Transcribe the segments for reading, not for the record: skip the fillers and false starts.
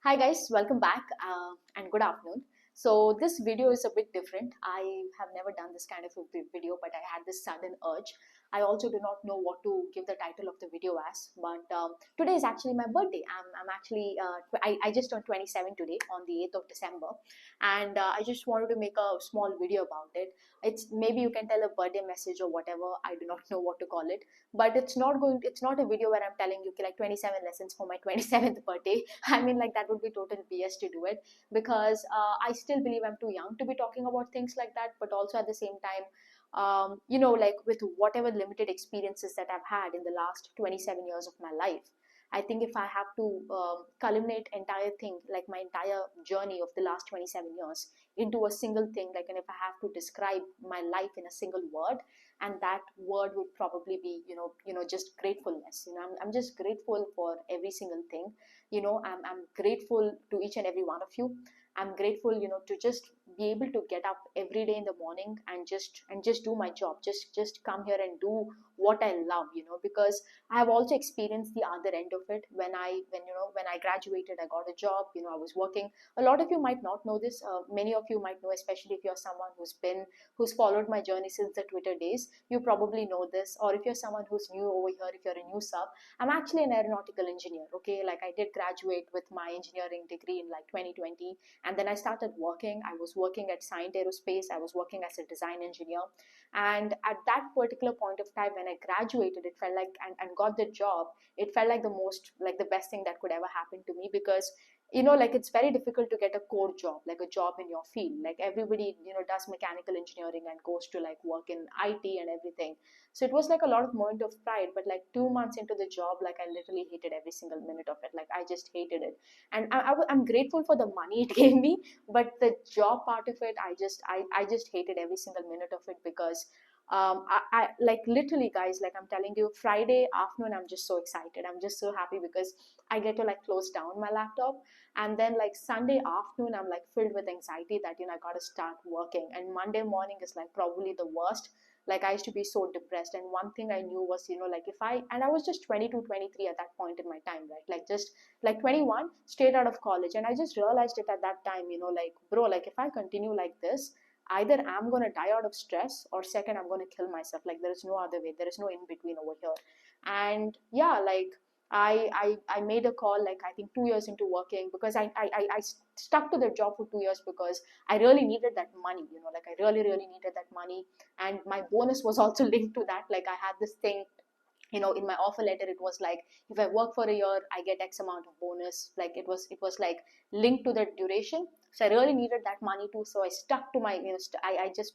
Hi guys, welcome back and good afternoon. So this video is a bit different. I have never done this kind of a video, but I had this sudden urge. I also do not know what to give the title of the video as, but today is actually my birthday. I'm actually, I just turned 27 today on the 8th of December, and I just wanted to make a small video about it. It's maybe you can tell a birthday message or whatever. I do not know what to call it, but it's not a video where I'm telling you, okay, like 27 lessons for my 27th birthday. I mean, like that would be total BS to do it because I still believe I'm too young to be talking about things like that. But also at the same time, like with whatever limited experiences that I've had in the last 27 years of my life, I think if I have to culminate entire thing, like my entire journey of the last 27 years into a single thing, like, and if I have to describe my life in a single word, and that word would probably be, just gratefulness. I'm just grateful for every single thing. I'm grateful to each and every one of you. I'm grateful, to just be able to get up every day in the morning and just do my job, just come here and do what I love, because I have also experienced the other end of it. When I graduated, I got a job, I was working. A lot of you might not know this. Many of you might know, especially if you're someone who's followed my journey since the Twitter days. You probably know this. Or if you're someone who's new over here, if you're a new sub, I'm actually an aeronautical engineer. Okay, like I did graduate with my engineering degree in like 2020, and then I started working. I was working at Scient Aerospace. I was working as a design engineer, and at that particular point of time when I graduated, it felt like and got the job, it felt like the best thing that could ever happen to me, because like it's very difficult to get a core job, like a job in your field. Like everybody does mechanical engineering and goes to like work in IT and everything. So it was like a lot of moment of pride, but like 2 months into the job, like I literally hated every single minute of it. Like I just hated it. And I'm grateful for the money it gave me, but the job part of it, I just hated every single minute of it, because I like literally, guys, like I'm telling you, Friday afternoon I'm just so excited, I'm just so happy, because I get to like close down my laptop, and then like Sunday afternoon I'm like filled with anxiety that I gotta start working, and Monday morning is like probably the worst. Like I used to be so depressed, and one thing I knew was, like if I was just 22, 23 at that point in my time, right? Like just like 21, straight out of college, and I just realized it at that time, like bro, like if I continue like this, either I'm going to die out of stress, or second I'm going to kill myself. Like there is no other way, there is no in between over here. And yeah, like I made a call, like I think 2 years into working, because I stuck to the job for 2 years because I really needed that money, like I really needed that money. And my bonus was also linked to that. Like I had this thing, in my offer letter, it was like, if I work for a year I get X amount of bonus. Like it was like linked to the duration. So I really needed that money too, so I stuck to my, I just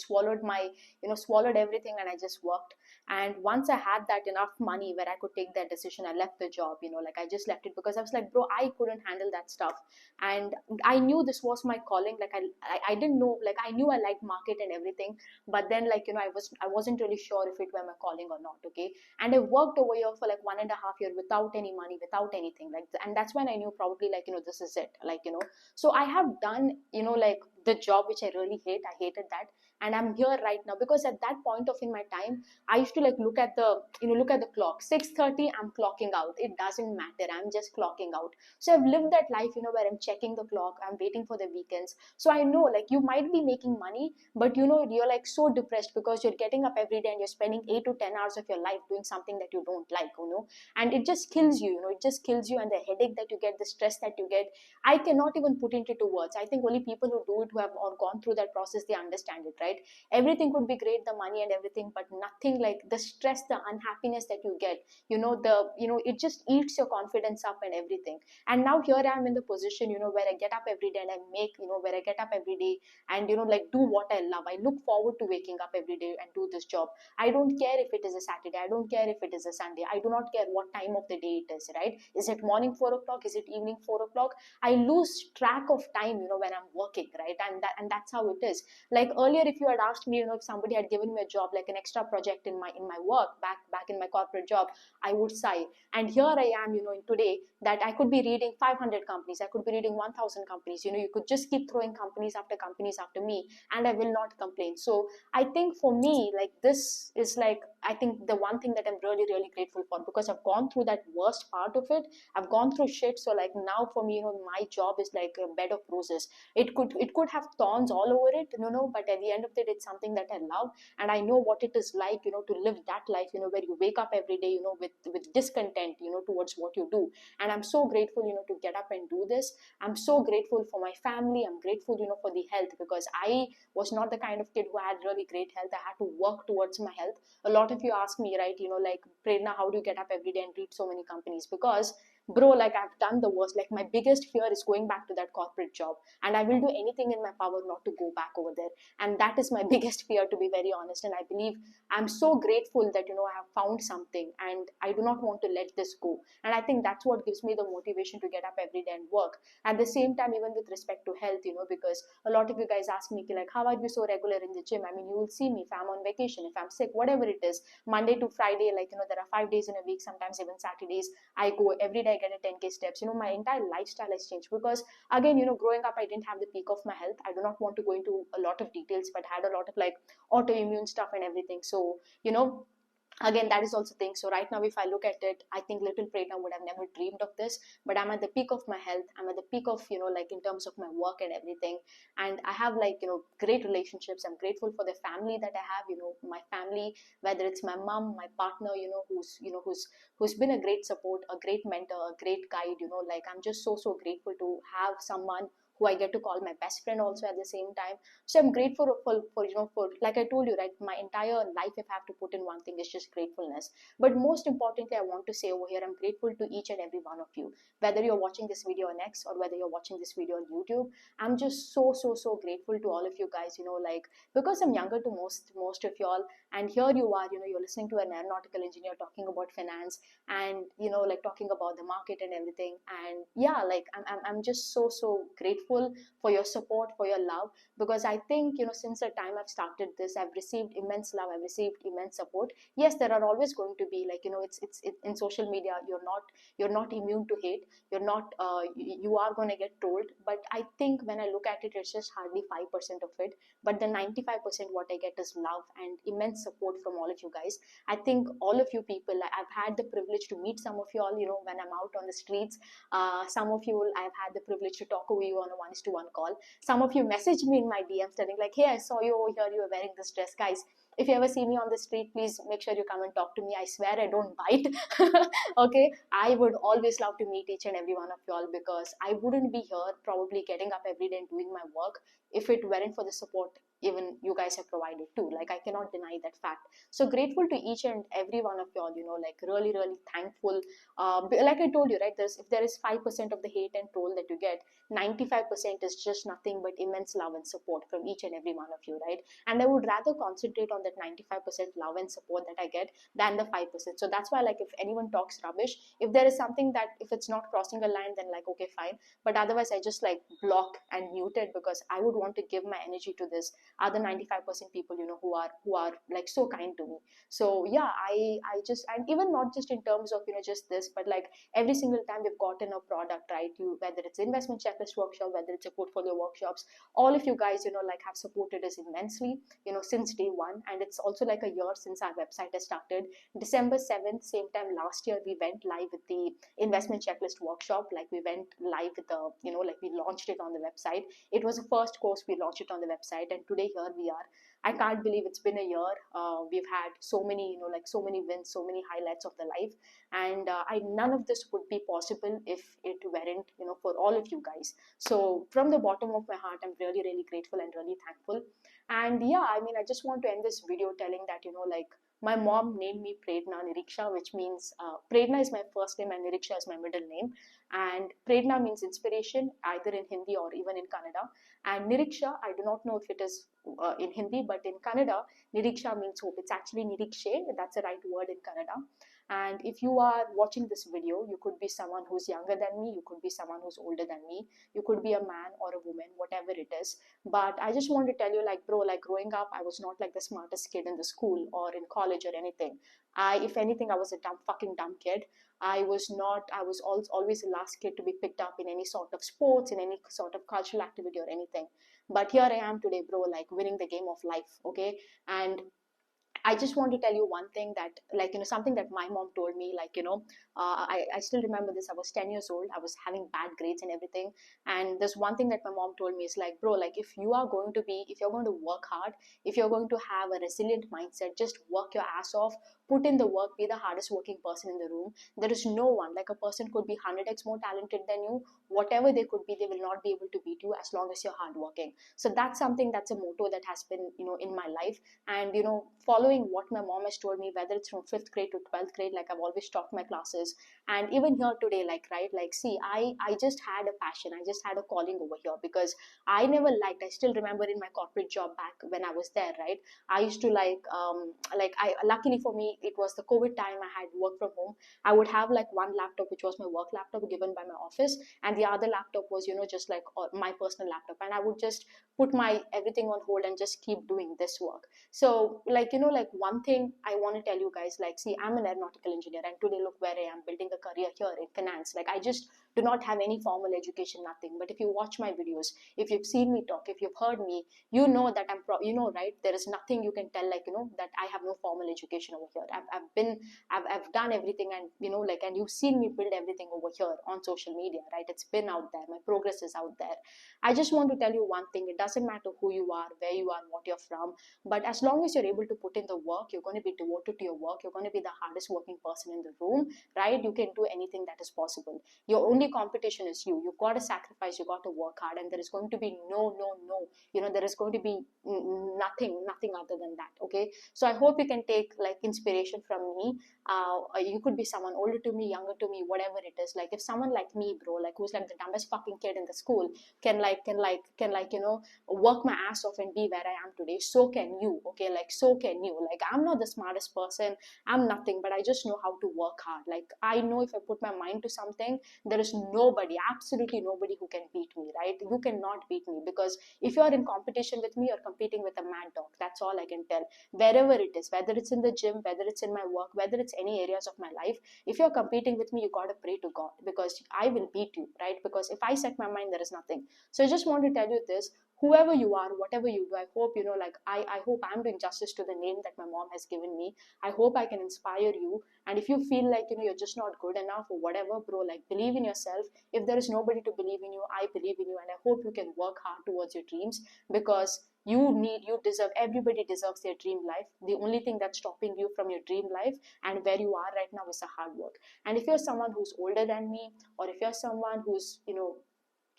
swallowed my, swallowed everything, and I just worked. And once I had that enough money where I could take that decision, I left the job. Like I just left it, because I was like, bro, I couldn't handle that stuff. And I knew this was my calling. Like I didn't know, like I knew I liked market and everything, but then like I wasn't really sure if it were my calling or not. Okay. And I worked over here for like 1.5 years without any money, without anything, like, and that's when I knew probably, like, this is it, like, so I have done, like the job which I really hate. I hated that, and I'm here right now, because at that point of in my time, I used to like look at the, look at the clock, 6:30, I'm clocking out, it doesn't matter, I'm just clocking out. So I've lived that life, where I'm checking the clock, I'm waiting for the weekends. So I know, like, you might be making money, but you're like so depressed because you're getting up every day and you're spending 8 to 10 hours of your life doing something that you don't like, and it just kills you, it just kills you. And the headache that you get, the stress that you get, I cannot even put it into words. I think only people who do it, who have or gone through that process, they understand it, right? Everything could be great, the money and everything, but nothing like the stress, the unhappiness that you get, it just eats your confidence up and everything. And now here I am in the position, where I get up every day and I make, where I get up every day and, like, do what I love. I look forward to waking up every day and do this job. I don't care if it is a Saturday, I don't care if it is a Sunday, I do not care what time of the day it is, right? Is it morning 4 o'clock, is it evening 4 o'clock? I lose track of time, when I'm working, right? and that's how it is. Like earlier, if you had asked me, if somebody had given me a job, like an extra project in my work, back in my corporate job, I would sigh. And here I am, in today, that I could be reading 500 companies, I could be reading 1000 companies. You could just keep throwing companies after me, and I will not complain. So I think for me, like, this is like, I think the one thing that I'm really, really grateful for, because I've gone through that worst part of it. I've gone through shit. So like now for me, my job is like a bed of roses. It could have thorns all over it, but at the end of the day, it's something that I love. And I know what it is like, to live that life, where you wake up every day, with discontent, towards what you do. And I'm so grateful, to get up and do this. I'm so grateful for my family. I'm grateful, for the health, because I was not the kind of kid who had really great health. I had to work towards my health. A lot of you ask me, right, like, Prerna, how do you get up every day and read so many companies? Because, bro, like, I've done the worst. Like, my biggest fear is going back to that corporate job, and I will do anything in my power not to go back over there. And that is my biggest fear, to be very honest. And I believe, I'm so grateful that, I have found something, and I do not want to let this go. And I think that's what gives me the motivation to get up every day and work. At the same time, even with respect to health, because a lot of you guys ask me, like, how are you so regular in the gym? I mean, you will see me if I'm on vacation, if I'm sick, whatever it is, Monday to Friday, like, there are 5 days in a week, sometimes even Saturdays. I go every day, I get a 10K steps. My entire lifestyle has changed, because again, growing up, I didn't have the peak of my health. I do not want to go into a lot of details, but had a lot of, like, autoimmune stuff and everything. So, again, that is also thing. So right now, if I look at it, I think little Prerna would have never dreamed of this, but I'm at the peak of my health. I'm at the peak of, like, in terms of my work and everything. And I have, like, great relationships. I'm grateful for the family that I have, my family, whether it's my mom, my partner, who's been a great support, a great mentor, a great guide. Like, I'm just so, so grateful to have someone who I get to call my best friend also at the same time. So I'm grateful for, like I told you, right, my entire life, if I have to put in one thing, is just gratefulness. But most importantly, I want to say over here, I'm grateful to each and every one of you. Whether you're watching this video on X or whether you're watching this video on YouTube, I'm just so, so, so grateful to all of you guys, like, because I'm younger to most of y'all. And here you are, you're listening to an aeronautical engineer talking about finance, and, like, talking about the market and everything. And yeah, like, I'm just so, so grateful for your support, for your love, because I think, since the time I've started this, I've received immense love, I've received immense support. Yes, there are always going to be, like, it's in social media, you're not immune to hate. You're not you are going to get trolled, but I think when I look at it, it's just hardly 5% of it. But the 95% what I get is love and immense support from all of you guys. I think all of you people, I've had the privilege to meet some of you all, when I'm out on the streets. Some of you, I've had the privilege to talk with you on a 1:1 call. Some of you message me in my DMs telling, like, hey, I saw you over here, you were wearing this dress. Guys, if you ever see me on the street, please make sure you come and talk to me. I swear I don't bite. Okay, I would always love to meet each and every one of y'all, because I wouldn't be here probably getting up every day and doing my work if it weren't for the support even you guys have provided too. Like, I cannot deny that fact. So grateful to each and every one of y'all, like, really, really thankful. Like I told you, right, if there is 5% of the hate and troll that you get, 95% is just nothing but immense love and support from each and every one of you, right? And I would rather concentrate on that 95% love and support that I get than the 5%. So that's why, like, if anyone talks rubbish, if there is something that, if it's not crossing a line, then, like, okay, fine. But otherwise, I just, like, block and mute it, because I would want to give my energy to this other 95% people, who are like so kind to me. So yeah, I just, and even not just in terms of, just this, but like every single time we've gotten a product, right, whether it's investment checklist workshop, whether it's a portfolio workshops, all of you guys, like, have supported us immensely, since day one. And it's also like a year since our website has started. December 7th, same time last year, we went live with the investment checklist workshop. Like, we went live with the, like, we launched it on the website. It was the first course, we launched it on the website, and today here we are. I can't believe it's been a year. We've had so many, like, so many wins, so many highlights of the life. And none of this would be possible if it weren't, for all of you guys. So from the bottom of my heart, I'm really, really grateful and really thankful. And yeah, I mean, I just want to end this video telling that, like, my mom named me Prerna Niriksha, which means Prerna is my first name and Niriksha is my middle name. And Prerna means inspiration, either in Hindi or even in Kannada. And Niriksha, I do not know if it is in Hindi, but in Kannada, Niriksha means hope. It's actually Nirikshe. That's the right word in Kannada. And if you are watching this video, you could be someone who's younger than me, you could be someone who's older than me, you could be a man or a woman, whatever it is. But I just want to tell you, like, bro, like growing up, I was not like the smartest kid in the school or in college or anything. If anything, I was a fucking dumb kid. I was not, I was always the last kid to be picked up in any sort of sports, in any sort of cultural activity or anything. But here I am today, bro, like winning the game of life, okay? And I just want to tell you one thing that, like, something that my mom told me, like, I still remember this. I was 10 years old. I was having bad grades and everything. And there's one thing that my mom told me is like, bro, like, if you're going to work hard, if you're going to have a resilient mindset, just work your ass off, put in the work, be the hardest working person in the room. There is no one, like, a person could be 100x more talented than you. Whatever they could be, they will not be able to beat you as long as you're hardworking. So that's something, that's a motto that has been, in my life. And following what my mom has told me, whether it's from 5th grade to 12th grade, like I've always taught my classes. And even here today, like, right, like, see, I just had a passion, I just had a calling over here, because I still remember in my corporate job back when I was there, right, I used to like I luckily for me, it was the COVID time. I had work from home. I would have like one laptop, which was my work laptop given by my office, and the other laptop was, just like my personal laptop, and I would just put my everything on hold and just keep doing this work. So, like, like, one thing I want to tell you guys, like, see, I'm an aeronautical engineer, and today look where I am, building a career here in finance. Like, I just do not have any formal education, nothing. But if you watch my videos, if you've seen me talk, if you've heard me, you know that right, there is nothing you can tell, like, that I have no formal education over here. I've done everything, and like, and you've seen me build everything over here on social media, right? It's been out there, my progress is out there. I just want to tell you one thing: it doesn't matter who you are, where you are, what you're from, but as long as you're able to put in the work, you're going to be devoted to your work, you're going to be the hardest working person in the room, right? You can do anything that is possible. Your only competition is you. You've got to sacrifice, you got to work hard, and there is going to be no. There is going to be nothing other than that, okay? So I hope you can take like inspiration from me. You could be someone older to me, younger to me, whatever it is. Like, if someone like me, bro, like, who's like the dumbest fucking kid in the school, can work my ass off and be where I am today, so can you, okay? Like, so can you. Like, I'm not the smartest person, I'm nothing, but I just know how to work hard. Like, I know if I put my mind to something, there is nobody, absolutely nobody who can beat me, right? You cannot beat me, because if you're in competition with me, you're competing with a mad dog. That's all I can tell. Wherever it is, whether it's in the gym, whether it's in my work, whether it's any areas of my life, if you're competing with me, you gotta pray to God, because I will beat you, right? Because if I set my mind, there is nothing. So I just want to tell you this: whoever you are, whatever you do, I hope, like, I hope I'm doing justice to the name that my mom has given me. I hope I can inspire you. And if you feel like, you're just not good enough or whatever, bro, like, believe in yourself. If there is nobody to believe in you, I believe in you, and I hope you can work hard towards your dreams, because you deserve, everybody deserves their dream life. The only thing that's stopping you from your dream life and where you are right now is the hard work. And if you're someone who's older than me, or if you're someone who's,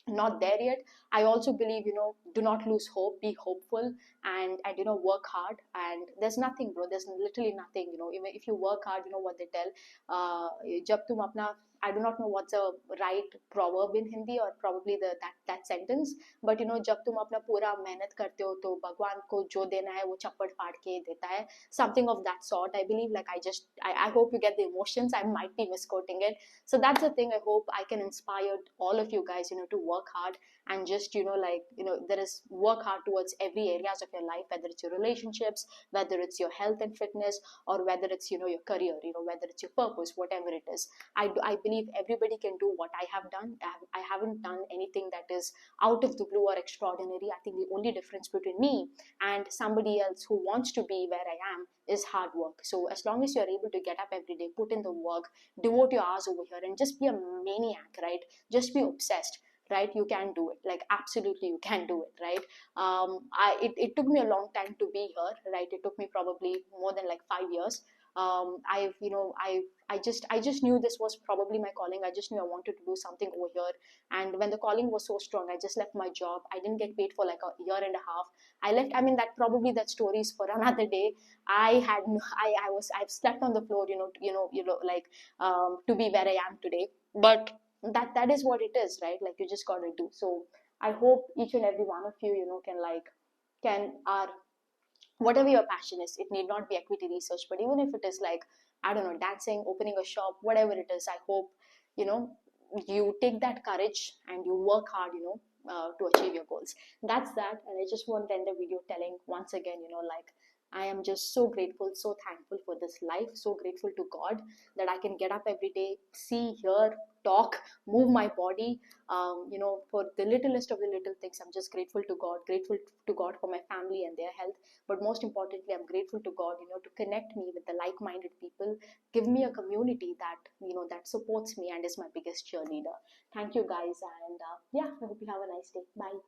not there yet, I also believe, do not lose hope, be hopeful, and work hard. And there's nothing, bro, there's literally nothing. Even if you work hard, you know what they tell, jab tum apna, I do not know what's a right proverb in Hindi, or probably that sentence, but जब तुम अपना पूरा मेहनत करते हो, तो भगवान को जो देना है वो चप्पड़ फाड़ के देता है, something of that sort. I believe, like, I hope you get the emotions. I might be misquoting it. So that's the thing. I hope I can inspire all of you guys, to work hard, and just, there is work hard towards every areas of your life, whether it's your relationships, whether it's your health and fitness, or whether it's, your career, whether it's your purpose, whatever it is. I believe everybody can do what I have done. I haven't done anything that is out of the blue or extraordinary. I think the only difference between me and somebody else who wants to be where I am is hard work. So as long as you're able to get up every day, put in the work, devote your hours over here, and just be a maniac, right? Just be obsessed, right? You can do it. Like, absolutely you can do it, right? It took me a long time to be here, right? It took me probably more than like 5 years. I just knew this was probably my calling. I just knew I wanted to do something over here. And when the calling was so strong, I just left my job. I didn't get paid for like a year and a half. I left. I mean, that story is for another day. I've slept on the floor, like, to be where I am today. But that is what it is, right? Like, you just gotta do. So I hope each and every one of you, can are whatever your passion is. It need not be equity research, but even if it is like I don't know, dancing, opening a shop, whatever it is. I hope, you know, you take that courage and you work hard, to achieve your goals. That's that. And I just want to end the video telling once again, like, I am just so grateful, so thankful for this life, so grateful to God that I can get up every day, see, hear, talk, move my body. For the littlest of the little things, I'm just grateful to God, grateful to God for my family and their health. But most importantly, I'm grateful to God, to connect me with the like-minded people, give me a community that, that supports me and is my biggest cheerleader. Thank you guys. And yeah, I hope you have a nice day. Bye.